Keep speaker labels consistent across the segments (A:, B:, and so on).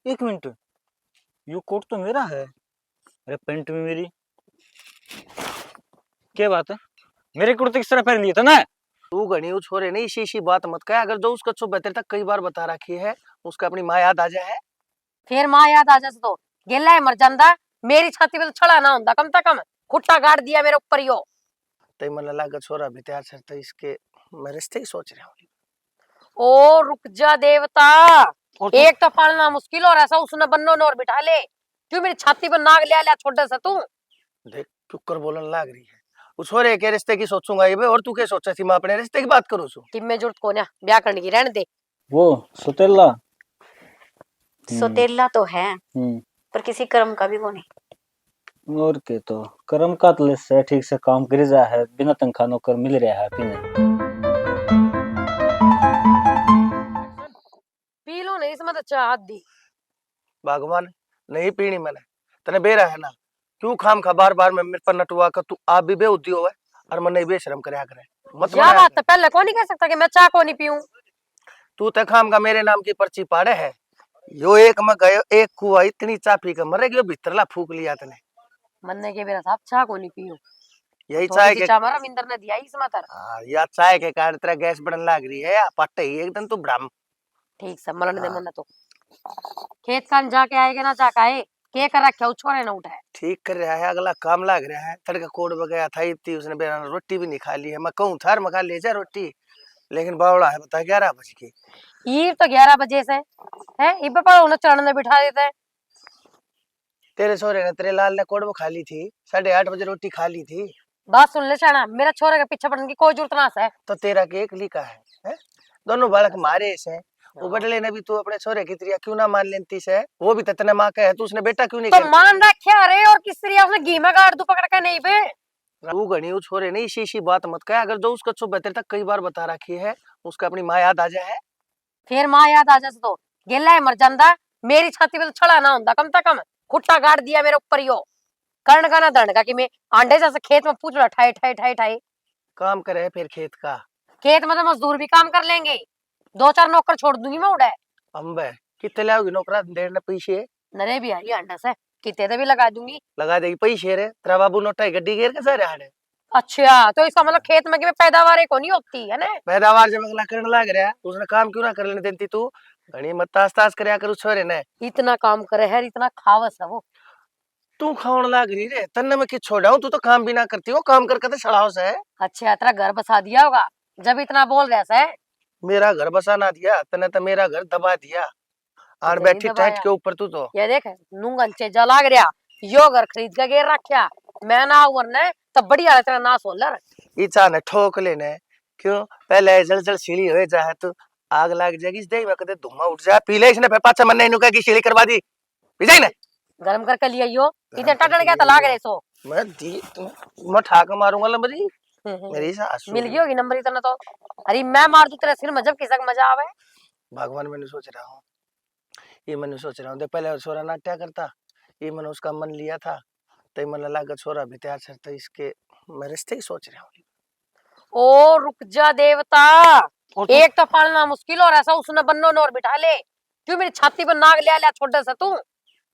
A: एक मिनट, ये कोट तो मेरा है। अरे पेंट भी मेरी। क्या बात है, मेरे कुर्ते किस तरह पहन लिए था ना।
B: तू घनी उ छोरे नहीं इसी बात मत कह। अगर जो उसका चुप बेहतर तक कई बार बता रखी है, उसका अपनी माँ याद आ जाए।
C: फिर माँ याद आ जा तो गेला है मर जांदा। मेरी छाती पे तो छड़ा ना होता कम से कम। खुट्टा गाड़ दिया मेरे ऊपर यो।
B: तई मन लगा छोरा भी तैयार सर तो इसके मैं रिश्ते ही सोच रहा हूँ।
C: ओ रुक जा देवता, एक तो पालना मुश्किल और ऐसा उसने बन्नो ने और बिठा ले। क्यों मेरी छाती पर नाग ले लिया छोटे से तू।
B: देख चुक्कर बोलन लाग रही है। उस छोरे के रिश्ते की सोचूंगा ये और तू क्या सोचा थी? मैं अपने रिश्ते की बात करूँ सु
C: कि मैं जरूरत को ना ब्याह करने की रहने दे।
A: वो सुतेला
D: सोतेला तो है पर किसी कर्म का भी वो नहीं।
A: और के तो कर्म का तले से ठीक से काम कर जा है, बिना तनखा नौकर मिल रहा है पीने।
C: पी लो नहीं इसमें तो चाह दी।
B: भगवान नहीं पीनी मैंने तने बेरा है ना। क्यों खाम खा बार बार मैं मेरे पर नटवा कर तू आप भी बेउद्दी होवे और मन नहीं बेशरम करया करे। मत
C: क्या बात है, पहले कौन नहीं कह सकता कि मैं चाह को नहीं पीऊं।
B: तू ते खाम का मेरे नाम की पर्ची पाड़े है। यो एक में गयो एक कुआ इतनी चा पी के मरे गयो भीतरला फूक लिया तने।
C: मन्ने के मेरा साहब चाह को नहीं पीऊं।
B: यही चाय के
C: चाह मारा विंदर ने दिया इस मातर।
B: या चाय के कारण तेरा गैस बढ़न लाग रही है या पट्टे ही एकदम तू ब्राह्म।
C: ठीक सब मरण दे मन तो खेत कान जाके आएगा ना जाके आए के कर रखा छोरे ना उठाए।
B: ठीक कर रहा है अगला काम लाग रहा है। तड़का कोड बगया था इतनी उसने बेरा रोटी भी नहीं खा ली है। मैं कहूँ थार मखा ले जा रोटी लेकिन बावड़ा है बता 11 बज के।
C: ये तो 11 बजे से है इब पर उन्हें चढ़ने बिठा देते हैं।
B: तेरे सोरे ने तेरे लाल ने कोड खा ली थी 8:30 बजे रोटी खा ली थी।
C: बात सुन ले शाना, मेरा छोरे के पीछे पड़ने की कोई जरूरत ना है।
B: तो तेरा के एक लिखा है? दोनों बालक मारे से वो बदले ने भी तू अपने छोरे की त्रिया क्यों ना मान लेती से? वो भी ततने माँ का है तू उसने बेटा क्यों नहीं
C: तो मान रखे अरे और किस तरह उसने घी में गाड़ दू पकड़ के नहीं बे।
B: तू घनी उ छोरे नहीं इसी बात मत कह। अगर जो उसका चुप बेहतर तक कई बार बता रखी है, उसका अपनी माँ याद आ जाए।
C: फिर माँ याद आ जा तो गेला है मर जांदा। मेरी छाती पे तो छड़ा ना होता कम से कम। खुट्टा गाड़ दिया मेरे ऊपर यो। कर्ण का ना दंड का कि मैं आंडे जैसे खेत में पूछ रहा ठाई ठाई ठाई ठाई।
B: काम करे फिर खेत का।
C: खेत में तो मजदूर भी काम कर लेंगे, 2-4 नौकर छोड़ दूंगी मैं उड़े।
B: अम्बे कितने लाओगी नौकरा देने पैसे?
C: नरे भी आई अंडा से कितने भी लगा दूंगी।
B: लगा देगी पैसे रे तेरा बाबू नोटा गड्डी घेर के सारे हाड़े।
C: अच्छा तो इसका मतलब खेत में कि पैदावार को नहीं होती है ना।
B: पैदावार जब अगला करने लग रहा है उसने काम क्यों ना कर लेने देती तू? घनी मत तास तास करया कर उस छोरे ने।
C: इतना काम करे है इतना खावस है वो।
B: तू खावन लाग रही रे तन्ने मैं किस छोड़ा हूँ? तू तो काम भी ना करती हो काम करके तो सड़ाओ से।
C: अच्छा तेरा घर बसा दिया होगा जब इतना बोल रहा है।
B: मेरा घर बसा ना दिया तने तो मेरा घर दबा दिया। आर बैठी टेंट के ऊपर तू तो
C: ये देख नूंगन चेजा लाग रहा यो घर खरीद के गेर रखा मैं ना वरने तब बढ़िया तेरा ना सोलर
B: इच्छा ने ठोक लेने। क्यों पहले जल जल सीढ़ी हो जाए तो आग लग जाएगी दे मैं कदे धुआं उठ जाए पी ले इसने फिर पाछा मन नहीं नुका की सीढ़ी करवा दी पी जाए ना
C: गरम करके लिया यो इतने टटड़ गया तो लाग रहे सो।
B: मैं दी मैं ठाक मारूंगा लंबरी मेरी सासू
C: मिल गई होगी नंबर इतना तो। अरे मैं मार दूं तेरे सिर में जब किसक मजा आवे।
B: भगवान मैंने सोच रहा हूँ ये मैंने सोच रहा हूँ पहले छोरा नाट्या करता ये मैंने उसका मन लिया था तो मन लगा छोरा भी तैयार करता इसके मैं रिश्ते ही सोच रहा हूँ।
C: ओ रुक जा देवता, एक तो पालना मुश्किल और ऐसा उसने बन्नो ने और बिठा ले। क्यों मेरी छाती पर नाग ले लिया छोटे से तू।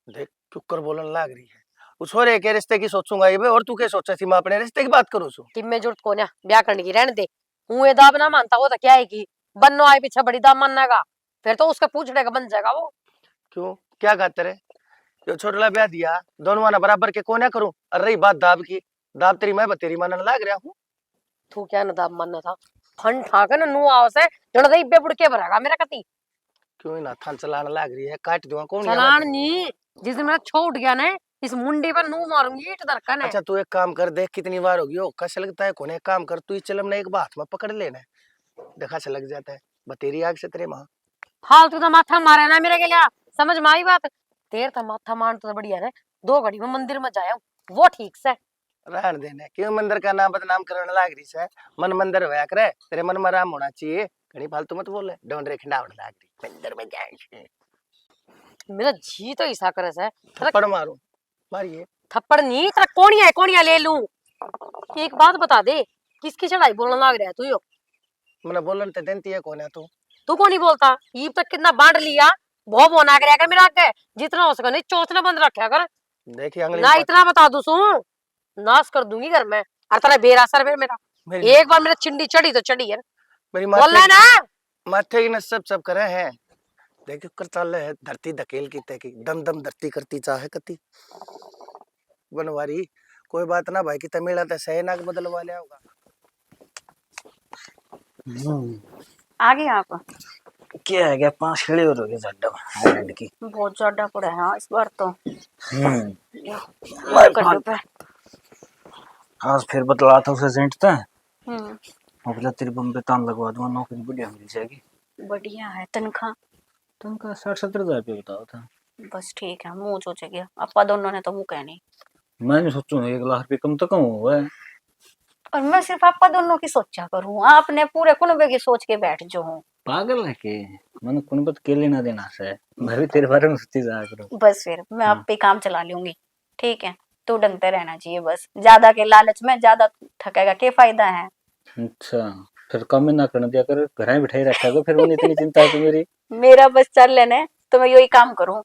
B: देख चुक्कर बोलन लाग रही है। उस छोरे के रिश्ते की सोचूंगा ये और तू क्या सोचा थी? मैं अपने रिश्ते की बात करूँ
C: कि मैं जरूरत को ना ब्याह करने की रहने दे। हूँ ये दाब ना मानता वो तो क्या है कि बन्नो आए पीछे बड़ी दाब मानने का फिर तो उसके पूछने का बन जाएगा वो।
B: क्यों क्या कहते रे? जो छोटला ब्याह दिया दोनों माना बराबर के कोने करूं? अरे रही बात दाब की दाब तेरी मैं तेरी मानने लाग रहा हूँ।
C: तू क्या न दाब मानना था फन ठाकर न नु आव से जण दई बे बुड़के भरेगा मेरा कती।
B: क्यों ना थान चलाने लाग रही है काट दूंगा कौन
C: चलान नी जिस दिन मेरा छोड़ गया ना इस मुंडी पर नू मारूंगी ईट धरकन है।
B: अच्छा तू एक काम कर देख कितनी बार होगी हो कैसे लगता है कोने काम कर तू इस चलम ने एक बात में पकड़ लेना देखा से लग जाता है बतेरी आग से तेरे माँ
C: फालतू तो माथा मारे ना मेरे के लिए समझ में आई बात। तेर तो माथा मान तो बढ़िया है 2 घड़ी में मंदिर में जाया वो ठीक से
B: रहन देने क्यों मंदिर का नाम बदनाम करने लाग रही है? मन मंदिर होया करे तेरे मन में राम होना चाहिए। घनी फालतू मत बोले डोंड रे खिंडावड़ लाग रही मंदिर में जाए
C: मेरा जी तो ऐसा करे से
B: थप्पड़ मारूं मारिए
C: थप्पड़ नहीं तेरा कोणिया ले लूं। एक बात बता दे किसकी चढ़ाई बोलने लग रहा है तू यो।
B: मैंने बोलन ते देती है कौन है तू?
C: तू कौन नहीं बोलता ईब तक कितना बांट लिया वो बोना कर मेरा आगे जितना हो सके नहीं चोचना बंद रखा कर
B: देखिए अगली
C: ना, इतना बता दूं सू नाश कर दूंगी घर में। और तेरा बेरासर फिर मेरा
B: मेरी
C: एक बार मेरे चिंडी चढ़ी तो चढ़ी है,
B: मेरी
C: बोल रहा है ना।
B: माथे की न सब करे हैं। देखियो करताल है धरती धकेल की तय की दम दम धरती करती चाहे कती बनवारी। कोई बात ना भाई की तमिल आता सही नाक बदलवा लिया होगा।
D: आगे आप
A: क्या है क्या 5 खिले और हो गए जड्डा हाईलैंड की।
D: बहुत ज्यादा पड़ा है हाँ, इस बार तो कर दो पे।
A: आज फिर बतला था उसे सेंट था
D: हम्म,
A: और बोला तेरी बम्बे तान लगवा दूंगा, नौकरी बढ़िया मिल जाएगी।
D: बढ़िया है तनख्वाह।
A: तुमका 60-70 हजार रुपया बताओ था।
D: बस ठीक है, मुंह सोचेगी अपा दोनों ने तो मुंह कहनी।
A: मैंने सोचू 1 लाख रुपये कम तो कम हुआ है।
D: और मैं सिर्फ आपा दोनों की सोचा करूँ, आपने पूरे कुनबे की सोच के बैठ जो हूँ।
A: पागल है के मन कुन बत के लेना देना से, मैं भी तेरे बारे में सोची जा करो।
D: बस फिर मैं आप पे काम चला लूंगी, ठीक है। तू डंगते रहना चाहिए बस, ज्यादा के लालच में ज्यादा थकेगा क्या फायदा है।
A: अच्छा फिर कम ही ना करने दिया कर, घर ही बिठाई रखा कर, फिर उन्हें इतनी चिंता है तो मेरी।
D: मेरा बस चल लेने तो मैं यही काम करूँ।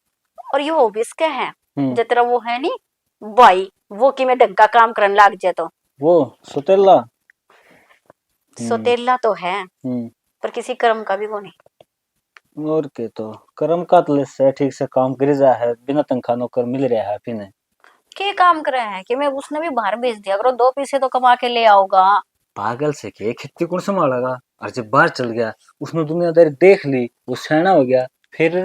D: और ये हॉबीज क्या है जितना वो है नी भाई, वो कि मैं ढंग का काम करने लग जाए तो
A: वो सुतेला
D: सोतेला तो है पर किसी कर्म का भी वो नहीं।
A: और के तो कर्म का तले से ठीक से काम कर जा है, बिना तनख्वाह नौकर मिल रहा है फिर
D: क्या काम कर रहा है कि मैं उसने भी बाहर भेज दिया करो, 2 पैसे तो कमा के ले आओगा।
A: पागल से के खेती कौन संभालेगा। और जब बाहर चल गया उसने दुनियादारी देख ली, वो सैना हो गया फिर।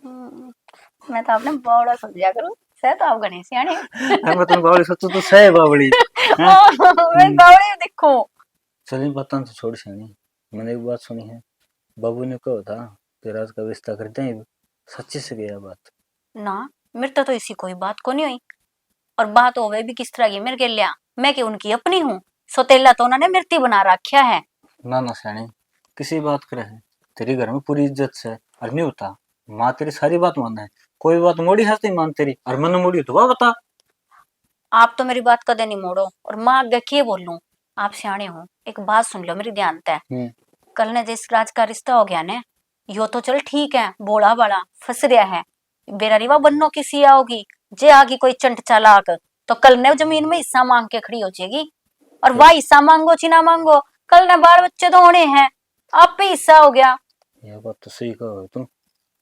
D: मैं तो आपने बड़ा समझा करूं, सह तो आप गणेश यानी
A: मैं तुम बावली सोचो तो सह बावली
D: मैं बावड़ी देखो।
A: चलिए बता तो छोड़ सैनी, मैंने एक बात सुनी है, बाबू ने कहा था तेरा का रिश्ता कर दें, सच्ची से गया बात
D: ना मेरे तो इसी कोई बात को नहीं हुई। और बात हो गई भी किस तरह की मेरे के लिया, मैं कि उनकी अपनी हूँ। सोतेला तो उन्होंने मृत्यु बना रखा है।
A: ना ना सैनी किसी बात करे है, तेरे घर में पूरी इज्जत से और नहीं होता, माँ तेरी सारी बात माना है, कोई बात मोड़ी हंसती मान तेरी और मन मोड़ी तो वह बता।
D: आप तो मेरी बात कदे नहीं मोड़ो, और माँ आगे क्या बोल लूं, आप सियाणे हो। एक बात सुन लो मेरी ध्यान से, कल ने जिस राज का रिश्ता हो गया ने, यो तो चल ठीक है, बोला बड़ा फंस रहा है। बेरा रिवा बन्नो की सिया होगी, जे आगी कोई चंट चालाक तो कल ने जमीन में हिस्सा मांग के खड़ी हो जाएगी। और वह हिस्सा मांगो ची ना मांगो, कल ने बाल बच्चे तो होने हैं, आप पे हिस्सा हो गया।
A: यह बात तो सही कहो तुम,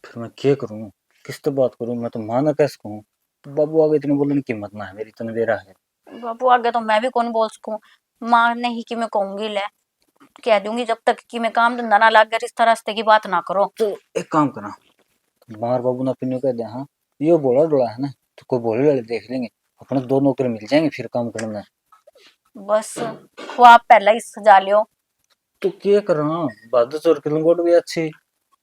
A: फिर मैं क्या करूं, किस तो बात करूं, मैं तो माना कैसे कहूं, तो बाबू आगे इतने बोलने की हिम्मत ना है मेरी, तने बेरा है।
D: बाबू आगे तो मैं भी कौन बोल सकूं, माँ नहीं कि मैं कहूंगी ले, कह दूंगी जब तक कि मैं काम धंधा ना लग गया रिश्ता रास्ते की बात ना करो।
A: तो एक काम करना, मार बाबू ना पिन्यो कह दे, हाँ यो बोला डोला है ना, तो कोई बोले वाले देख लेंगे, अपने 2 नौकर मिल जाएंगे फिर काम करना।
D: बस ख्वाब पहला ही सजा लियो।
A: तो क्या कर रहा, बहादुर चोर की लंगोट भी अच्छी।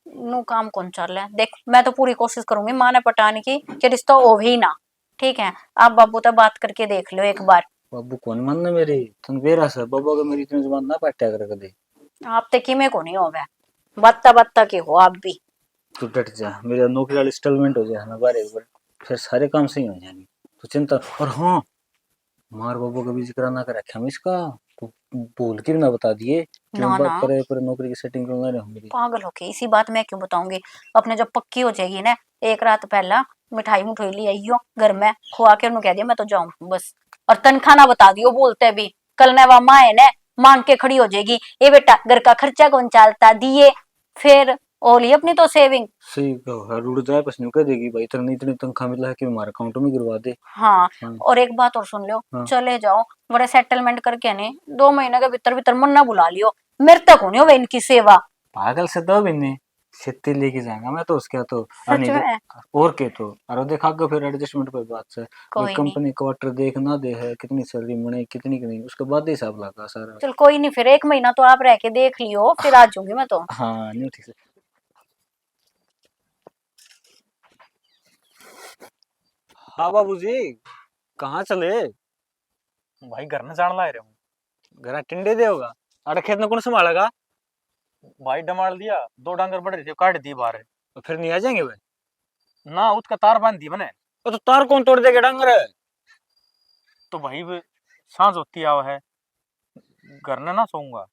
D: नु काम कौन चल रहा है देख, मैं तो पूरी कोशिश करूंगी माँ ने पटाने की कि रिश्ता हो ही ना, ठीक है। आप बाबू तो बात करके देख लो एक बार।
A: बाबू कौन मानना मेरी, तन बेरा से बाबू अगर मेरी इतनी जुबान ना पाटा कर कदे।
D: आप ते किमे को नहीं होवे, बत्ता बत्ता के हो आप भी।
A: तू डट जा, मेरा नौकरी वाली इंस्टॉलमेंट हो जाए ना बारे ऊपर, फिर सारे काम सही हो जाएंगे, तो चिंता। और हाँ मार बाबू का भी जिक्र ना कर रखा हम इसका, तो बोल के भी ना बता दिए कि
D: ना
A: हम बात
D: ना
A: करे पर नौकरी की सेटिंग करवा रहे हो मेरी।
D: पागल हो के इसी बात मैं क्यों बताऊंगी, अपने जब पक्की हो जाएगी ना, एक रात पहला मिठाई मुठाई ले आइयो घर में, खुआ के उन्होंने कह दिया मैं तो जाऊं बस। और तनखा ना बता दियो बोलते भी, कल ने वह माँ है ना मांग के खड़ी हो जाएगी, ये बेटा घर का खर्चा कौन चालता दिए, फिर ओली अपनी तो सेविंग।
A: सही कहो, हर उड़ जाए बस न्यू कह देगी भाई इतनी इतनी तनख्वाह मिला है कि हमारे अकाउंट में गिरवा दे।
D: हाँ,
A: हाँ
D: और एक बात और सुन लो,
A: हाँ
D: चले जाओ बड़े सेटलमेंट करके ने 2 महीने के भीतर भीतर मन्ना बुला लियो, मेरे तक होनी हो इनकी सेवा।
A: पागल से दो बिन्ने सित्ते लेके जाएगा मैं तो उसके तो, और
D: सच
A: नहीं
D: में
A: और के तो और देखा फिर एडजस्टमेंट पर बात से, भाई
D: कोई नहीं,
A: कंपनी क्वार्टर देख ना दे है कितनी सैलरी मिले कितनी की नहीं, उसके बाद ही हिसाब लगा सारा।
D: चल कोई नहीं, फिर 1 महीना तो आप रह के देख लियो, फिर आ जाऊंगी मैं तो।
A: हाँ नहीं ठीक से। हाँ बाबूजी कहाँ चले।
E: भाई घर में जान लाए रहे हूँ।
A: घर टिंडे दे होगा, अरे खेत में कौन संभालेगा।
E: भाई डमाल दिया, 2 डांगर बढ़ रहे थे काट दी बाहर।
A: तो फिर नहीं आ जाएंगे वे।
E: ना उसका तार बांध दी मैंने।
A: तो तार कौन तोड़ देगा डांगर है।
E: तो भाई सांझ होती आवा है, घर में ना सोऊंगा।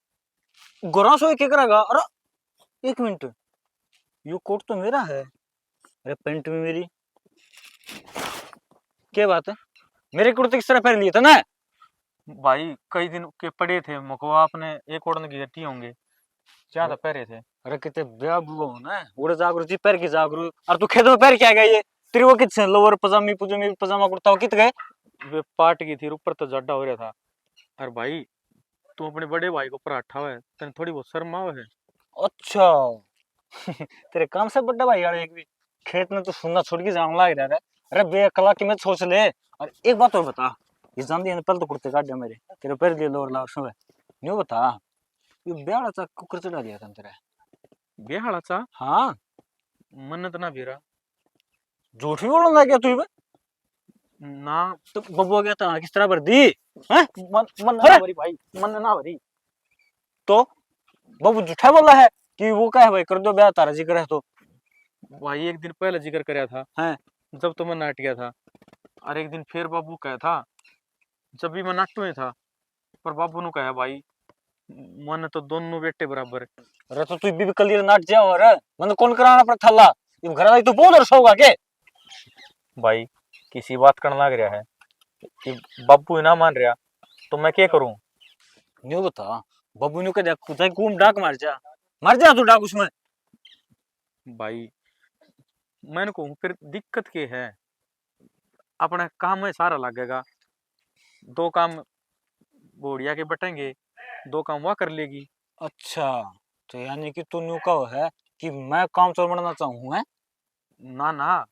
A: गोरा सो क्या करेगा। अरे 1 मिनट, ये कोट तो मेरा है। अरे पेंट भी मेरी। क्या बात है, मेरे कुर्ते किस तरह पहन लिए थे ना।
E: भाई कई दिन के पड़े थे मुको, आपने एक ओढ़ने की गट्टी होंगे ज्यादा पहरे थे।
A: अरे कितने ब्याह बुआ हो ना, उड़े जागरू जी पैर की जागरू, और तू खेत में पैर क्या गया ये तेरी वो कितने लोअर पजामी पुजामी पजामा कुर्ता हो कित गए।
E: वे पाट की थी, ऊपर तो जड्डा हो रहा था। अरे भाई तू अपने बड़े भाई को पराठा है, तेने थोड़ी बहुत शर्म आवे है।
A: अच्छा तेरे काम से बड़ा भाई यार, एक भी खेत में तो सुनना छोड़ के जाऊं लाग रहा है। अरे बेअकला की मत सोच ले। और एक बात और बता, ये जानती है पहले तो कुर्ते काट दिया मेरे, तेरे पैर दिए लोअर लाओ सुबह न्यू बता, ये ब्याह चा कुकर चढ़ा दिया था तेरे।
E: बेहाड़ा चा
A: हाँ
E: मन्नत ना बेरा
A: झूठ भी बोलना क्या तू बे?
E: ना।
A: तो बबुआ क्या था किस तरह भर दी हैं?
E: मन मन
A: अरे!
E: ना भरी भाई, मन ना भरी।
A: तो बबू झूठा बोला है कि वो क्या है भाई कर दो ब्याह तारा जिक्र है तो।
E: भाई एक दिन पहले जिक्र कराया था
A: हैं?
E: जब तो मैं नाट गया था, और एक दिन फिर बाबू कहा था जब भी मैं नाट्टू में था। पर बाबू ने कहा भाई मन तो दोनों बेटे बराबर है।
A: अरे तो तू भी कल ये नाट जाओ। अरे मन कौन कराना पर थल्ला ये घर आई तो बहुत वर्ष होगा के।
E: भाई किसी बात करने लग रहा है कि बाबू ही ना मान रहा, तो मैं क्या करूं।
A: न्यू बता, बबू न्यू के देख कुछ कूम डाक मार जा तू डाक उसमें।
E: भाई मैंने कहूँ फिर दिक्कत क्या है, अपने काम में सारा लगेगा। दो काम बोड़िया के बटेंगे, दो काम वह कर लेगी।
A: अच्छा तो यानी कि तू न्यू का है कि मैं काम चोर बनना चाहूँ है।
E: ना ना,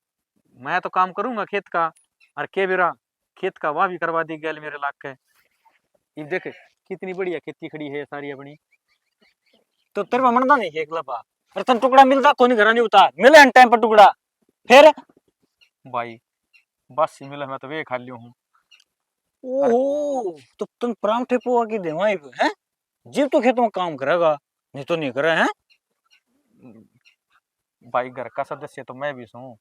E: मैं तो काम करूंगा खेत का, और के बेरा खेत का वह भी करवा दी गैल मेरे लाख के। ये देख कितनी बढ़िया खेती खड़ी है सारी अपनी।
A: तो तेरे को मनता नहीं है एकला पा। अरे तन टुकड़ा मिलता कोनी घर नहीं उतार मिले टाइम पर टुकड़ा फिर।
E: भाई बस ही मिला, मैं तो वे खा लियो हूँ।
A: ओहो तो तुम परांठे पोहा की देवा है जीव तो खेतों में काम करेगा नहीं तो नहीं करे हैं।
E: भाई घर का सदस्य तो मैं भी हूँ,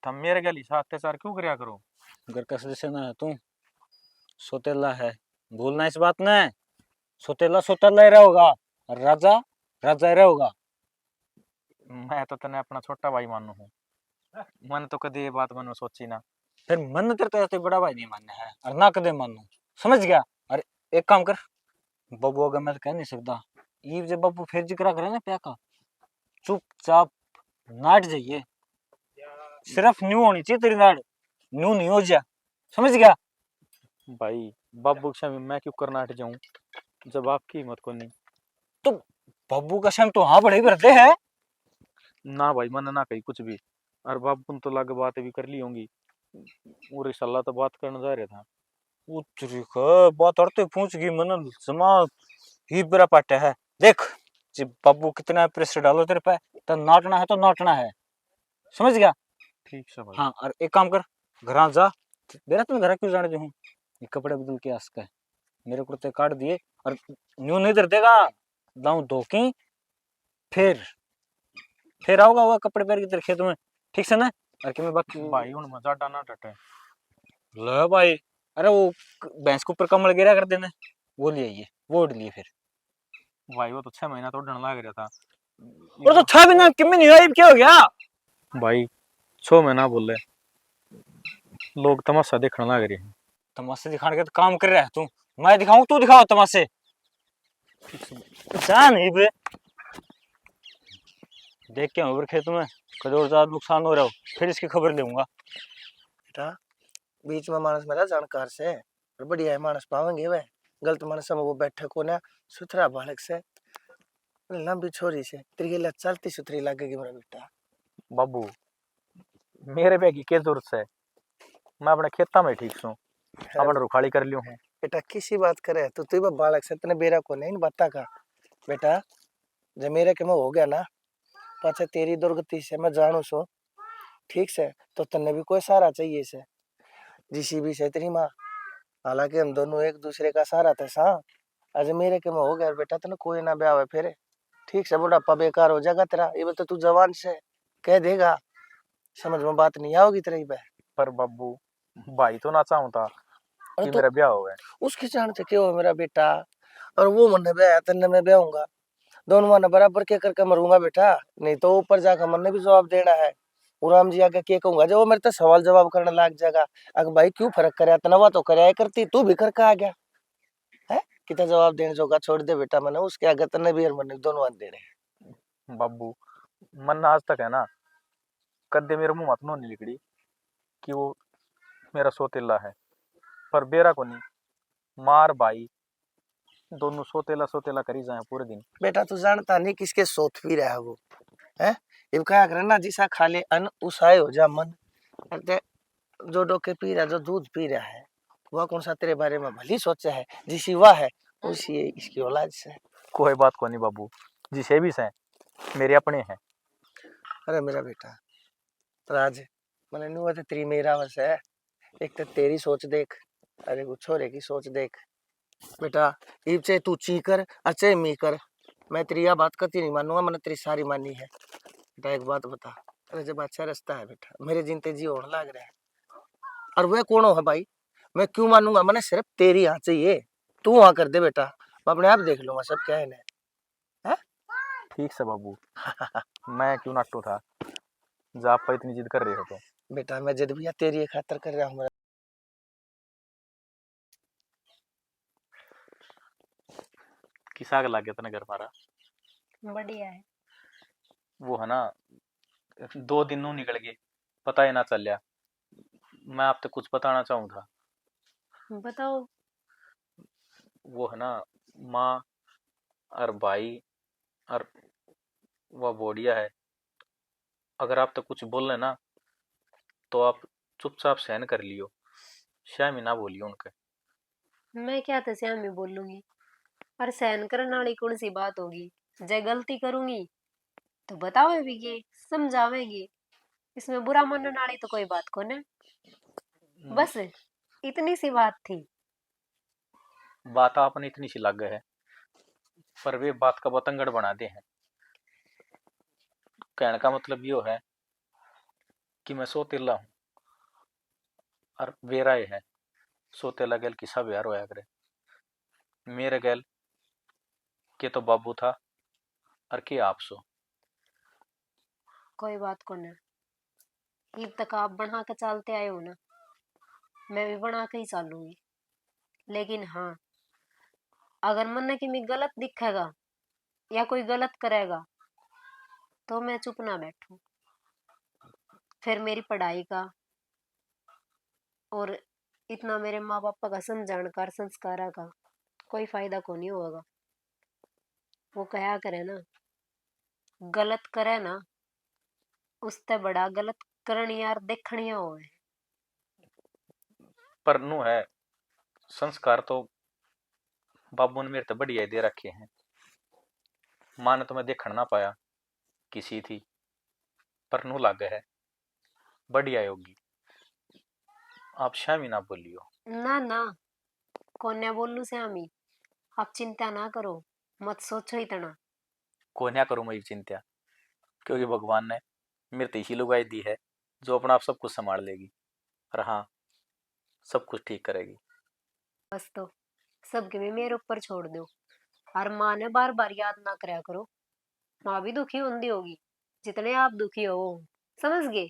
E: तुम मेरे गली से अत्याचार क्यों करया करो।
A: घर का सदस्य ना है तू, सोतेला है, भूलना इस बात ने। सोतेला सोतेला ही रहेगा और राजा राजा ही रहेगा।
E: मैं तो तने अपना छोटा भाई मानू हूँ, मैंने तो कभी ये बात मन में सोची ना।
A: फिर मन तेरे तो बड़ा भाई नहीं मानना है और ना कदे मानू, समझ गया। अरे एक काम कर, बबू अगर मैं तो कह नहीं सकता ये जब बबू फिर जिक्र करे ना प्या का चुपचाप नाट जाइए। सिर्फ न्यू होनी चाहिए तेरी नाड़, न्यू नहीं हो जा, समझ गया।
E: भाई बाबू के सामने मैं क्यों करना हट जाऊं जब आपकी हिम्मत को नहीं।
A: तो बब्बू का शम तो हाँ बड़े भरते है।
E: ना भाई मैंने ना कही कुछ भी, और बाबू ने तो लग बातें भी कर ली होंगी। पूरी सलाह तो बात करने जा रहा था।
A: वो तरीका बात औरते पूछ गई मन जमा ही बरा पाटे है। देख जब बब्बू कितना प्रेशर डालो तेरे पे तो नाटना है तो नाटना है, समझ गया।
E: ठीक से भाई।
A: हाँ और एक काम कर, घर जा। मेरा तुम घर क्यों जाने दे हूँ, ये कपड़े बदल के आस का मेरे कुर्ते काट दिए और न्यू नहीं दर देगा लाऊं धो की फिर आओगा वो कपड़े पहन के तेरे खेत में, ठीक से ना। और कि मैं बाकी
E: भाई हूं मजा डाना डटे।
A: लो भाई। अरे वो भैंस के ऊपर कमल गिरा कर देने वो ले आइए वो उड़ लिए फिर।
E: भाई वो तो 6 महीना तो उड़ने लग रहा था।
A: और तो था भी ना कि नहीं आई क्या हो गया।
E: भाई 6 महीना बोले, लोग तमाशा देखने लग रहे हैं।
A: तमाशे दिखाने के तो काम कर रहा है तू, मैं दिखाऊं तू दिखाओ तमाशे। जा नहीं बे देख के ऊपर खेत में कदर और ज्यादा नुकसान हो रहा हो फिर इसकी खबर लूंगा।
B: बेटा बीच में मानस मेरा जानकार से और बढ़िया है मानस पावेंगे वे। गलत मानस में वो बैठे को ना सुथरा बालक से लंबी छोरी से तेरी लिए चलती सुथरी लगेगी मेरा बेटा।
E: बाबू मेरे पे की क्या जरूरत है, मैं अपने खेता में ठीक हूँ, अपने रुखाली कर लियो हूँ।
B: बेटा किसी बात करे तो तू बालक से तने बेरा को नहीं बता का। बेटा जब मेरे के में हो गया ना पाछे तेरी दुर्गति से मैं जानू सो ठीक से, तो तन्ने भी कोई सहारा चाहिए से जिसी भी से तेरी माँ। हालांकि हम दोनों एक दूसरे का सहारा थे सा, आज मेरे के में हो गया बेटा तने कोई ना ब्याह फिर ठीक से बुढ़ापा बेकार हो जाएगा तेरा। ये तो तू जवान से कह देगा समझ में बात नहीं आओगी तेरी बह।
E: पर बाबू भाई तो ना चाहूँ था कि
B: अरे तो
E: मेरा ब्याह हो गया।
B: उसके जान से क्यों मेरा बेटा, और वो मन ब्याह तन्ने मैं ब्याहूंगा दोनों ने बराबर के करके मरूंगा बेटा, नहीं तो ऊपर जाकर मन भी जवाब देना है। और राम जी आगे के कहूंगा, जो वो मेरे तो सवाल जवाब करने लग जाएगा, अगर भाई क्यों फर्क करे, तनवा तो करे करती, तू भी करके आ गया है। कितना जवाब देने जोगा छोड़ दे बेटा, मैंने उसके आगे तने भी और मन दोनों आन देने।
E: बाबू मन आज तक है ना कदे मेरे मुंह मत नहीं निकली कि वो मेरा सोतेला है, पर बेरा को नहीं, मार भाई दोनों सोतेला सोतेला करी जाए पूरे दिन।
B: बेटा तू जानता नहीं किसके सोत पी रहा है वो, है। इब क्या करना, जिसा खा ले अन्न उसाए हो जा मन। अरे जो डोके पी रहा, जो दूध पी रहा है, वह कौन सा तेरे बारे में भली सोचा है, जिसी वह है उसी इसकी औलाद से।
E: कोई बात को नहीं बाबू, जिसे भी से मेरे अपने हैं।
B: अरे मेरा बेटा राज, मैंने नुआ तो तेरी मेरा वस है। एक तो तेरी सोच देख, अरे वो छोरे की सोच देख बेटा। इब चाहे तू ची कर और चाहे मी कर, मैं तेरी यह बात कती नहीं मानूंगा, मैंने तेरी सारी मानी है। बेटा एक बात बता, अरे जब अच्छा रास्ता है बेटा, मेरे जिनते जी होने लग रहा है, और वह कौन है भाई, मैं क्यों मानूंगा, मैंने सिर्फ तेरी यहाँ चाहिए, तू वहां कर दे बेटा, मैं अपने आप देख लूंगा सब क्या है ना।
E: ठीक से बाबू, मैं क्यों नाटू था, जब आप इतनी जिद कर रहे हो तो।
B: बेटा मैं जिद भैया तेरी खातर कर रहा हूँ।
E: किसा लग गया तेने घर मारा,
C: बढ़िया है।
E: वो है ना 2 दिन नू निकल गए, पता ही ना चलिया। मैं आपसे कुछ बताना चाहूँ था।
C: बताओ।
E: वो है ना माँ और भाई और वह बोडिया है, अगर आप तो कुछ बोल रहे ना तो आप चुपचाप सहन कर लियो, शायद ही ना बोलियो उनके।
C: मैं क्या तस्या में बोलूंगी, और सहन करने वाली कौन सी बात होगी। जय गलती करूंगी तो बतावेगी, समझावेगी, इसमें बुरा मानने वाली तो कोई बात को ना। बस इतनी सी बात थी।
E: बात आपने इतनी सी लग है, पर वे बात का बतंगड़ बना दे हैं। कहने का मतलब यो है कि मैं सोतेला हूँ और वे राय है सोतेला गैल किसा ब्याह होया करे। मेरे गैल के तो बाबू था और के आप सो।
C: कोई बात को ना, अब तक आप बना के चलते आए हो ना, मैं भी बना के ही चलूंगी। लेकिन हाँ, अगर मन की मैं गलत दिखेगा या कोई गलत करेगा तो मैं चुप ना बैठूं। फिर मेरी पढ़ाई का और इतना मेरे माँ बापा का समझाने का संस्कारा का कोई फायदा को नहीं होगा। वो कहा करे ना, गलत करे ना उससे बड़ा गलत करनी यार देखनिया होवे।
E: पर नू है संस्कार तो बाबू ने मेरे तो बढ़िया दे रखे हैं। माँ ने तो मैं देखण ना पाया किसी थी, पर नू लागे है बढ़िया होगी। आप शामी ना बोलियो।
C: ना ना, कोन्या बोलू से आमी, आप चिंता ना करो, मत सोचो इतना।
E: को क्या करूं मैं चिंता, क्योंकि भगवान ने मेरे तो इसी लुगाई दी है जो अपना आप सब कुछ संभाल लेगी, और हाँ सब कुछ ठीक करेगी।
C: बस तो सबके भी मेरे ऊपर छोड़ दो, और माँ ने बार बार याद ना करया करो। माँ भी दुखी होंदी होगी जितने आप दुखी हो, समझ गए।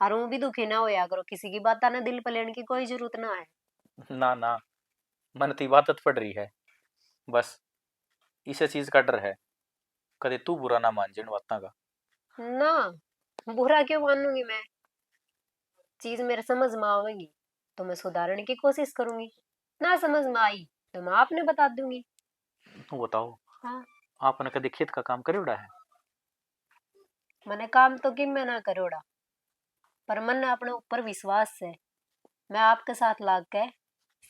C: और वो भी दुखी ना होया करो, किसी की बात ना दिल पे लेने की कोई जरूरत ना है।
E: ना ना, मन तो इबादत पड़ रही है, बस इसे चीज का डर है कदे तू बुरा ना मान जिन बातों का।
C: ना, बुरा क्यों मानूंगी मैं, चीज मेरे समझ में आवेगी तो मैं सुधारने की कोशिश करूंगी, ना समझ में आई तो मैं आपने बता दूंगी।
E: तू बताओ,
C: हाँ,
E: आपने कदे खेत का काम करे उड़ा है?
C: मैंने काम तो कि मैं ना करोड़ा, पर मन ने अपने ऊपर विश्वास है, मैं आपके साथ लाग के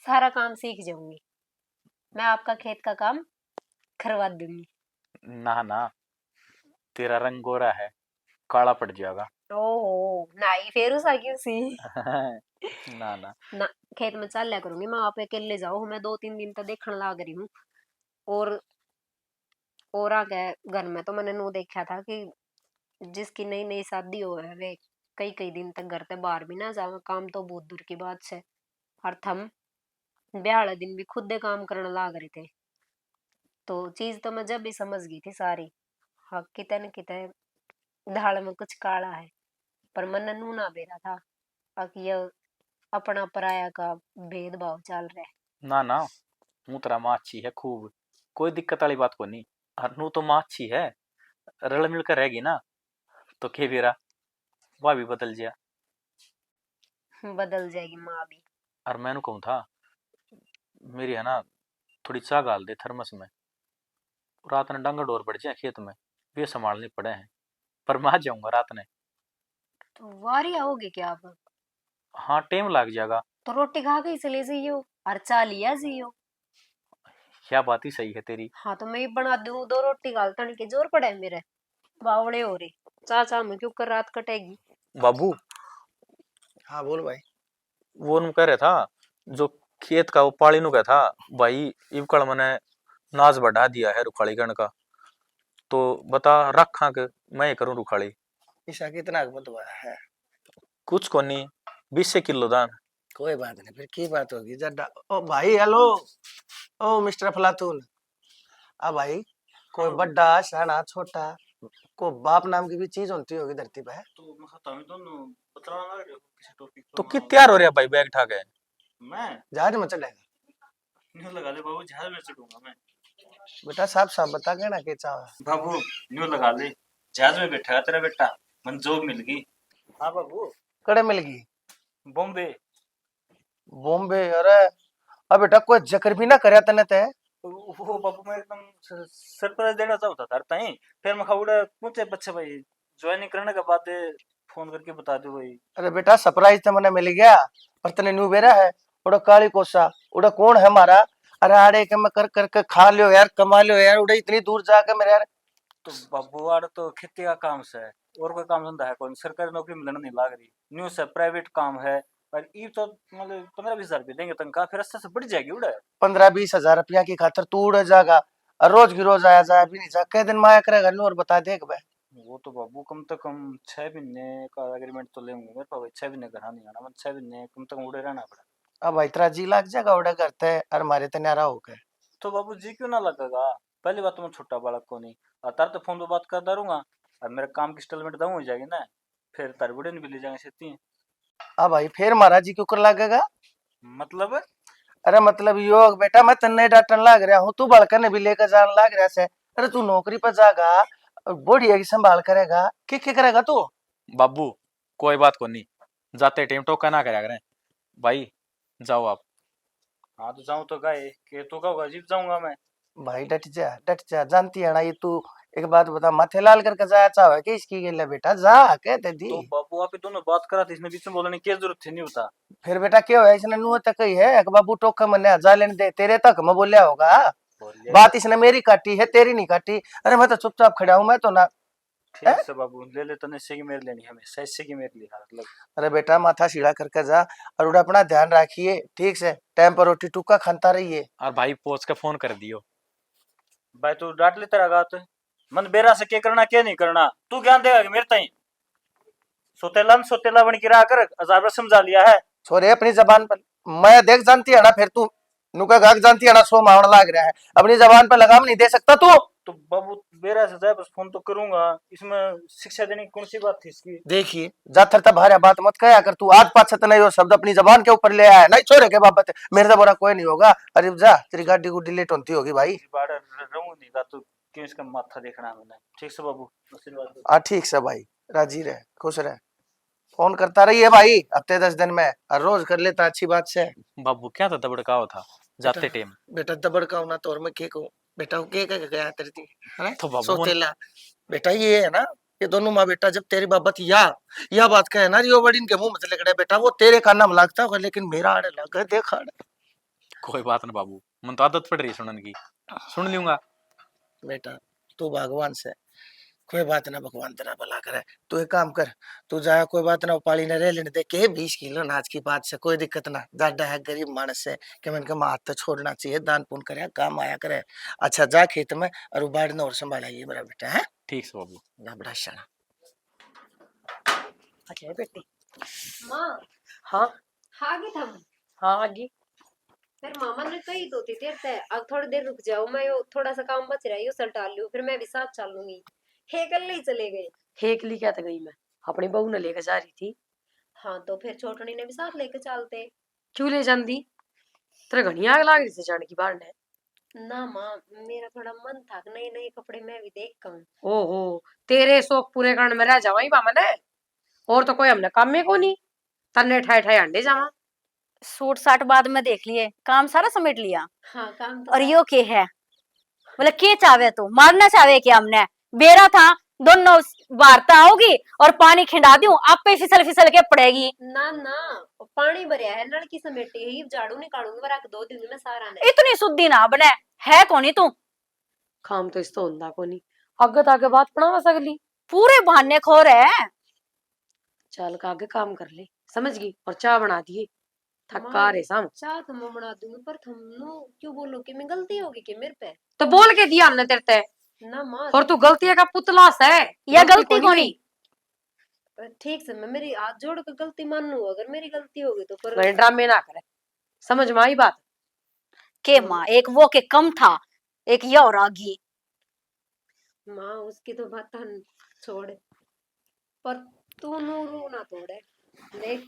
C: सारा काम सीख जाऊंगी। मैं आपका खेत का काम करवा दूंगी।
E: ना ना, तेरा रंग गोरा है, काला पड़ जाएगा।
C: ओहो नहीं, फेरू सा क्यों सी।
E: ना ना।
C: ना, खेत में चल लिया करूंगी मैं, आप अकेले जाओ, मैं 2-3 दिन तक देखने लाग रही हूँ। और आ गए घर में तो मैंने नो देखा था कि जिसकी नई नई शादी हो है वे कई कई दिन तक घर से बाहर भी ना जावे, काम तो बहुत दूर की बात है। और थम ब्याह वाले दिन भी खुद दे काम करने लाग रहे थे, तो चीज तो मैं जब भी समझ गई थी सारी। हाँ, कितने न कितने दाल में कुछ काला है, पर मन नू ना बेरा था कि ये अपना पराया का भेदभाव चल रहा है।
E: ना ना, हूँ तेरा माँ अच्छी है खूब, कोई दिक्कत वाली बात को नहीं। और नू तो माँ अच्छी है, रल मिल कर रहेगी ना तो के बेरा वह भी बदल जाया।
C: बदल जाएगी माँ भी।
E: और मैंने कहूँ था, मेरी है ना थोड़ी चाय गाल दे थर्मस में, रात ने डंगर डोर पड़ जाए खेत में, वे संभालने पड़े हैं, पर मैं आ जाऊंगा रात ने।
C: तो वारी आओगे क्या आप?
E: हाँ टाइम लग जाएगा।
C: तो रोटी खा के ही चले जाइयो और चा लिया जियो।
E: क्या बात ही सही है तेरी।
C: हाँ तो मैं ही बना दूं, दो रोटी गाल तन के जोर पड़े है मेरे, बावड़े हो रहे। चाचा में क्यों कर रात कटेगी।
E: बाबू,
B: हाँ बोल भाई।
E: वो नु कह रहा था, जो खेत का वो पाली नु कहा था, भाई इवकल मैंने नाज बढ़ा दिया है रुखाली गण का, तो बता रखा के मैं करूं रुखाली।
B: ईशा कितना बतवा है?
E: कुछ को नहीं, 20 किलो दान।
B: कोई बात नहीं, फिर की बात होगी जरा। ओ भाई हेलो, ओ मिस्टर फलातून। आ भाई, कोई बड़ा शाना छोटा को बाप नाम की भी चीज होती होगी धरती पे।
A: तो मैं खाता हूँ दोनों बतलाना लग रहे हो किसी टॉपिक
E: तो
A: पर
E: कि
A: ना।
E: तैयार हो रहा भाई बैग ठा के?
A: मैं
B: जहाज में चढ़ेगा?
A: न्यू लगा ले बाबू, जहाज में चढ़ूंगा मैं।
B: बेटा साफ साफ बता के ना के चाह।
A: बाबू न्यू लगा ले, जहाज में बैठा है तेरा बेटा, मन जॉब मिल गई। हाँ बाबू।
B: कड़े मिल गई?
A: बॉम्बे।
B: बॉम्बे? अरे अब बेटा कोई जिक्र भी ना करे तने ते।
A: वो बाबू मैं एकदम सरप्राइज देना चाहता था ताई, फिर मैं खाऊड़ा पूछे बच्चे भाई ज्वाइनिंग करने के बाद फोन करके बता दो भाई।
B: अरे बेटा सरप्राइज तो मने मिल गया, पर तने न्यू बेरा है उड़ा काली कोसा, उड़ा कौन है हमारा? अरे आड़े के मैं कर कर के खा लियो यार, कमा लियो यार, उड़ा इतनी दूर जाके मेरे यार।
A: तो बाबू आड़ तो खेती का काम से है, और कोई काम धंधा है कौन, सरकारी नौकरी मिलने नहीं लाग रही, न्यू से प्राइवेट काम है। और ये तो मतलब 15-20 हजार रुपये देंगे तनख्वाह, फिर अस्ते से बढ़ जाएगी उड़ा।
B: 15-20 हजार रुपया की खातर तू उड़ जाएगा? और रोज की रोज आया जाया भी नहीं जा, कई दिन माया करेगा न्यू और बता देख भाई।
A: वो तो बाबू कम से कम 6 महीने का एग्रीमेंट तो लेंगे मेरे पास भाई, 6 महीने घर नहीं आना, मैं 6 महीने कम से कम उड़े रहना पड़ा।
B: अब भाई तेरा जी लग जाएगा उड़ा करते और मारे ते न्यारा हो गए।
A: तो बाबू जी क्यों ना लगेगा, पहली बात तो मैं छोटा बालक को नहीं, और तार तो फोन पे बात करता रहूंगा, और मेरे काम की स्टेटमेंट डाउन हो जाएगी ना, फिर तार बुढ़े नहीं भी ले जाएंगे सेती।
B: अब भाई फिर महाराज जी क्यों कर लगेगा?
A: मतलब
B: अरे मतलब योग बेटा मैं तन्ने डांटन लाग रहा हूँ, तू बड़कन ने भी लेकर जान लाग रहा से। अरे तू नौकरी पर जागा, बढ़िया की संभाल करेगा, क्या करेगा तू?
E: बाबू कोई बात को नहीं, जाते टाइम टोका ना करा करें भाई, जाओ आप।
A: हाँ तो जाऊं तो गए कि तो का अजीब जाऊंगा मैं।
B: भाई डट जा, जानती है ना ये तू। एक बात बता, माथे लाल करके जाया चाहे कि इसकी गेले बेटा जा कहते दी।
A: तो बाबू आप ही दोनों बात करा थी, इसमें बीच में बोलने की क्या जरूरत थी, नहीं बता।
B: फिर बेटा क्यों है, इसने नुह तक ही है एक बाबू टोक मने जा लेने दे, तेरे तक मैं बोलिया होगा।
A: बोलिए
B: बात इसने मेरी काटी है, तेरी नहीं काटी। अरे मैं तो चुपचाप खड़ा हूं, मैं तो ना। है?
A: ठीक से बाबू ले ले, तने से की मेरे लेनी हमेशा इससे की मेरे लिए मतलब।
B: अरे बेटा माथा सीधा करके जा, और उड़ा अपना ध्यान रखिए ठीक से, टाइम पर रोटी टुक्का खानता रहिए।
E: और भाई पहुंच के फोन कर दियो।
A: भाई तू डांट ले तेरा गात, मन बेरा से क्या करना क्या नहीं करना तू ज्ञान देगा कि मेरे ताई, सोतेला न सोतेला बन के रहा कर, हजार बार समझा लिया है।
B: छोरे अपनी जबान पर, मैं देख जानती है ना, फिर तू नुका गाग जानती है ना, सो मावण लाग रहा है, अपनी जबान पर लगाम नहीं दे सकता तू।
A: तो बाबू बेरा से जाए बस फोन तो करूंगा, इसमें शिक्षा देने की कौन सी बात थी इसकी।
B: देखिए जातर तब भारे बात मत कया कर, तू आज पाछत नहीं हो शब्द अपनी जबान के ऊपर ले आया है, नहीं छोरे के बाबत मेरे से बुरा कोई नहीं होगा। अरे जा, तेरी गाड़ी गुड्डी लेट होती होगी भाई।
A: बाड़ा रहूं नहीं गा तो क्यों इसका माथा देखना है मैंने। ठीक से बाबू, आशीर्वाद दो।
B: हाँ ठीक से भाई, राजी रहे, खुश रहे। फोन करता रही है भाई हफ्ते 10 दिन में, और रोज कर लेता, अच्छी बात से।
E: बाबू क्या था दबड़काव था
B: बेटा
E: जाते टाइम?
B: बेटा दबड़ का होना तो, और मैं के कहूँ बेटा, वो के गया तेरी थी है
E: तो बाबू
B: सोतेला। बेटा ये है ना, ये दोनों माँ बेटा जब तेरी बाबत या बात कहे ना, रियो बड़ी इनके मुंह में लगड़े बेटा, वो तेरे कान में लगता होगा, लेकिन मेरा आड़े लग गए देख आड़े।
E: कोई बात ना बाबू, मन तो आदत पड़ रही है सुनने की, सुन लूंगा।
B: बेटा तू भगवान से, कोई बात ना, भगवान तेरा भला करे। तू एक काम कर, तू जा, कोई बात ना, पाली ने रह लेने दे के 20 किलो नाच की बात से कोई दिक्कत ना, ज्यादा है गरीब मानस से कि मैंने कहा हाथ तो छोड़ना चाहिए, दान पुण्य करे काम आया करे। अच्छा जा खेत में और उबाड़ना और संभालिए मेरा बेटा है।
E: ठीक से बाबू।
B: जा बड़ा शाना। अच्छा बेटी।
C: माँ
B: हाँ
C: आगे था।
B: हाँ आगे।
C: फिर मामा ने कही तो थी देर से अब थोड़ी देर रुक जाओ, मैं यो थोड़ा सा काम बच रहा है यो सल्टा लूं, फिर मैं भी साथ चलूंगी। हे कल ही चले गए।
F: हेकली क्या था गई मैं अपनी बहू ने लेकर जा रही थी।
C: हाँ तो फिर छोटनी ने भी साथ लेके चलते।
F: क्यों ले जाती? तेरे घनी आग लाग रही थी जाने की बाहर ने।
C: ना माँ, मेरा थोड़ा मन था कि नए नए कपड़े मैं भी देख कहूँ।
F: ओहो, तेरे शौक पूरे करने में रह जावा ही बामा ने, और तो कोई हमने काम में को नहीं। तन्ने ठाए ठाए अंडे जावा।
D: सूट साट बाद में देख लिए, काम सारा समेट लिया।
C: हाँ काम तो
D: और
C: सारा-
D: यो के है, बोले के चावे तू मारना चाहे कि हमने बेरा था दोनों वार्ता होगी और पानी खिंडा दूं आप पे फिसल फिसल के पड़ेगी।
C: ना ना, पानी भरिया है, नल की समेटी है, झाड़ू निकालूंगी, वरक दो दूंगी मैं सारा ने।
D: इतनी सुद्दी ना बने, है कौनी तू?
F: काम तो इसतो होंदा को नहीं, अगत आगे बात पढ़ावा सकली।
D: पूरे बहाने खोर है।
F: चल का आगे काम कर ले, समझ गई। और चाय बना दिए, थका
C: माँ,
F: रे साम।
C: चाह तो मैं बना दूंगी, पर तुम क्यों बोलो कि मैं गलती होगी कि मेरे पे?
F: तो बोल के दिया हमने तेरे ते,
C: ना माँ,
F: और तू गलती का पुतला से
D: या गलती को नहीं।
C: ठीक से मैं मेरी हाथ जोड़ के गलती मानू, अगर मेरी गलती होगी तो पर
F: गई ड्रामे ना करे, समझ में आई बात?
D: के माँ एक वो के कम था, एक ये और आगी।
C: माँ उसकी तो बात छोड़, पर तू नूरू ना तोड़े देख।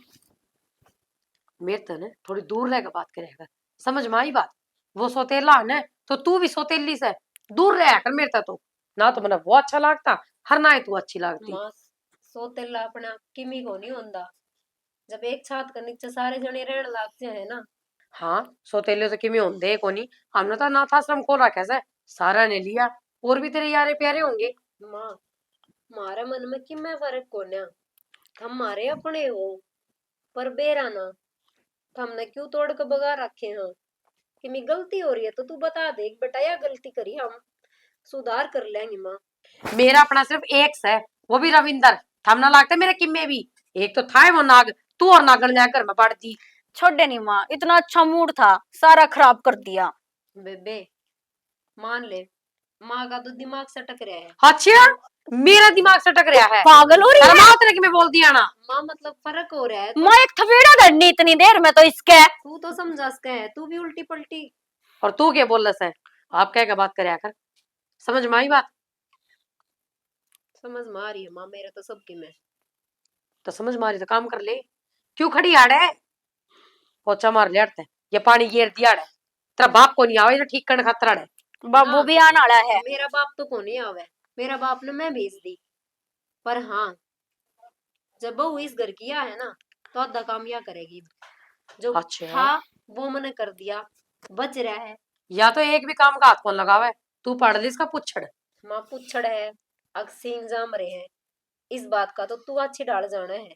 F: मेरे तो ने थोड़ी दूर रह बात करेगा, समझ में आई बात? वो सोतेला है ना, तो तू भी सोतेली से दूर रह कर मेरे तो ना। तो मैंने वो अच्छा लगता, हर ना तू अच्छी लगती।
C: माँ सोतेला अपना किमी को नहीं होंदा, जब एक छात के नीचे सारे जने रहने लगते हैं ना।
F: हाँ, सोतेले तो किमी होंदे कोनी, हमने तो अनाथ आश्रम खोल रखा है, सारा ने लिया। और भी तेरे यारे प्यारे होंगे।
C: माँ मारे मन में कि मैं फर्क कोन्या, हम मारे अपने हो, पर बेरा ना हमने क्यों तोड़ के भगा रखे हैं? कि मेरी गलती हो रही है तो तू बता दे बेटा, यह गलती करी, हम सुधार कर लेंगे माँ।
F: मेरा अपना सिर्फ एक है, वो भी रविंदर। थमना लगता मेरे किम्मे भी एक तो था वो नाग, तू और नागन ले घर में पड़ दी।
D: छोड़े नहीं माँ, इतना अच्छा मूड था सारा खराब कर दिया।
C: बेबे मान ले, माँ का तो दिमाग सटक रहा है।
F: अच्छा, मेरा दिमाग सटक रहा है?
D: पागल हो रही है
F: माँ तेरे कि मैं बोल दिया ना।
C: माँ मतलब फर्क हो रहा है तो
D: माँ, एक थपेड़ा धरनी इतनी देर में तो इसके।
C: तू तो समझा सके है, तू भी उल्टी पलटी।
F: और तू क्या बोल रहा है? आप क्या बात करे आकर, समझ में आई बात?
C: समझ में आ रही है माँ, मेरे तो सबकी में।
F: तो समझ मारी तो काम कर ले, क्यों खड़ी आड़े? पोछा मार ले अड़ते, ये पानी घेर दिया है। तेरा बाप को नहीं आवे ना ठीक करने खातर है।
D: बाबू
C: ना,
D: भी आने वाला है।
C: मेरा बाप तो को नहीं आवे, मेरा बाप ने मैं भेज दी। पर हाँ, जब बहू इस घर किया है ना तो आधा काम या करेगी। जो
F: अच्छा।
C: था वो मैंने कर दिया, बच रहा है।
F: या तो एक भी काम का हाथ कौन लगावे, तू पढ़ ली इसका पुच्छड़।
C: माँ पुच्छड़ है, अग सींग जाम रहे हैं, इस बात का तो तू अच्छी डाल जाना है।